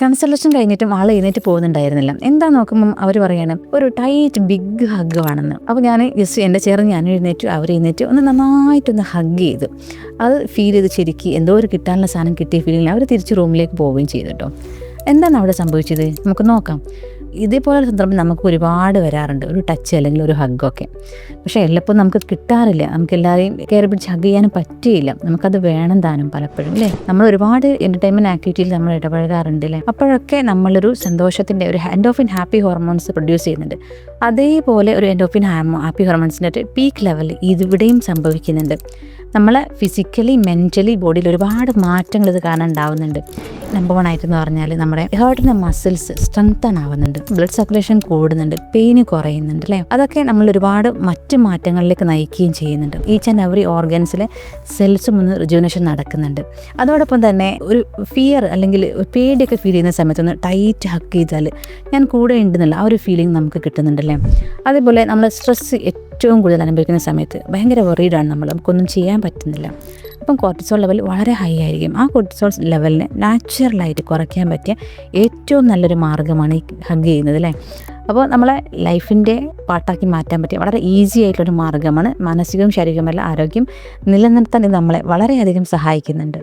Consultation കഴിഞ്ഞിട്ടും ആൾ എഴുന്നേറ്റ് പോകുന്നുണ്ടായിരുന്നില്ല. എന്താ നോക്കുമ്പം അവർ പറയാണ് ഒരു ടൈറ്റ് ബിഗ് ഹഗ് വേണമെന്ന്. അപ്പോൾ ഞാൻ ജസ്റ്റ് എൻ്റെ ചേർന്ന് ഞാൻ എഴുന്നേറ്റു, അവർ എഴുന്നേറ്റ് ഒന്ന് നന്നായിട്ടൊന്ന് ഹഗ് ചെയ്തു. അത് ഫീൽ ചെയ്ത് ശരിക്കും എന്തോ ഒരു കിട്ടാനുള്ള സാധനം കിട്ടിയ ഫീലിംഗ് അവർ തിരിച്ച് റൂമിലേക്ക് പോവുകയും ചെയ്തു കേട്ടോ. എന്താണ് അവിടെ സംഭവിച്ചത് നമുക്ക് നോക്കാം. ഇതേപോലെ സന്ദർഭം നമുക്ക് ഒരുപാട് വരാറുണ്ട്, ഒരു ടച്ച് അല്ലെങ്കിൽ ഒരു ഹഗ്ഗൊക്കെ. പക്ഷേ എല്ലപ്പോൾ നമുക്ക് കിട്ടാറില്ല, നമുക്ക് എല്ലാവരെയും കയറി പിടിച്ച് ഹഗ് ചെയ്യാനും പറ്റിയില്ല. നമുക്കത് വേണം താനും പലപ്പോഴും അല്ലേ. നമ്മൾ ഒരുപാട് എൻ്റർടൈൻമെൻറ്റ് ആക്ടിവിറ്റിയിൽ നമ്മൾ ഇടപഴകാറുണ്ട് അല്ലേ. അപ്പോഴൊക്കെ നമ്മളൊരു സന്തോഷത്തിൻ്റെ ഒരു എൻഡോർഫിൻ ഹാപ്പി ഹോർമോൺസ് പ്രൊഡ്യൂസ് ചെയ്യുന്നുണ്ട്. അതേപോലെ ഒരു എൻഡോർഫിൻ ഹാപ്പി ഹോർമോൺസിൻ്റെ ഒരു പീക്ക് ലെവൽ ഇവിടെയും സംഭവിക്കുന്നുണ്ട്. നമ്മളെ ഫിസിക്കലി മെൻ്റലി ബോഡിയിൽ ഒരുപാട് മാറ്റങ്ങൾ ഇത് കാരണം ഉണ്ടാവുന്നുണ്ട്. നമ്പർ 1 ആയിട്ടെന്ന് പറഞ്ഞാൽ നമ്മുടെ ഹാർട്ടിൻ്റെ മസിൽസ് സ്ട്രെങ്തൻ ആവുന്നുണ്ട്, ബ്ലഡ് സർക്കുലേഷൻ കൂടുന്നുണ്ട്, പെയിന് കുറയുന്നുണ്ട് അല്ലേ. അതൊക്കെ നമ്മൾ ഒരുപാട് മറ്റ് മാറ്റങ്ങളിലേക്ക് നയിക്കുകയും ചെയ്യുന്നുണ്ട്. ഈച്ച് ആൻഡ് എവറി ഓർഗൻസിലെ സെൽസും ഒന്ന് റിജുവിനേഷൻ നടക്കുന്നുണ്ട്. അതോടൊപ്പം തന്നെ ഒരു ഫിയർ അല്ലെങ്കിൽ ഒരു പേടിയൊക്കെ ഫീൽ ചെയ്യുന്ന സമയത്തൊന്ന് ടൈറ്റ് ഹഗ് ചെയ്താൽ ഞാൻ കൂടെ ഉണ്ടെന്നുള്ള ആ ഒരു ഫീലിംഗ് നമുക്ക് കിട്ടുന്നുണ്ടല്ലേ. അതേപോലെ നമ്മൾ സ്ട്രെസ്സ് ഏറ്റവും കൂടുതൽ അനുഭവിക്കുന്ന സമയത്ത് ഭയങ്കര വറീഡാണ് നമ്മൾ, നമുക്കൊന്നും ചെയ്യാൻ പറ്റുന്നില്ല. അപ്പം കോർട്ടിസോൾ ലെവൽ വളരെ ഹൈ ആയിരിക്കും. ആ കോർട്ടിസോൾ ലെവലിനെ നാച്ചുറലായിട്ട് കുറയ്ക്കാൻ പറ്റിയ ഏറ്റവും നല്ലൊരു മാർഗ്ഗമാണ് ഈ ഹഗ് ചെയ്യുന്നത് അല്ലേ. അപ്പോൾ നമ്മളെ ലൈഫിൻ്റെ പാർട്ടാക്കി മാറ്റാൻ പറ്റിയ വളരെ ഈസി ആയിട്ടുള്ളൊരു മാർഗ്ഗമാണ്. മാനസികവും ശാരീരികവുമല്ല ആരോഗ്യം നിലനിർത്താൻ ഇത് നമ്മളെ വളരെയധികം സഹായിക്കുന്നുണ്ട്.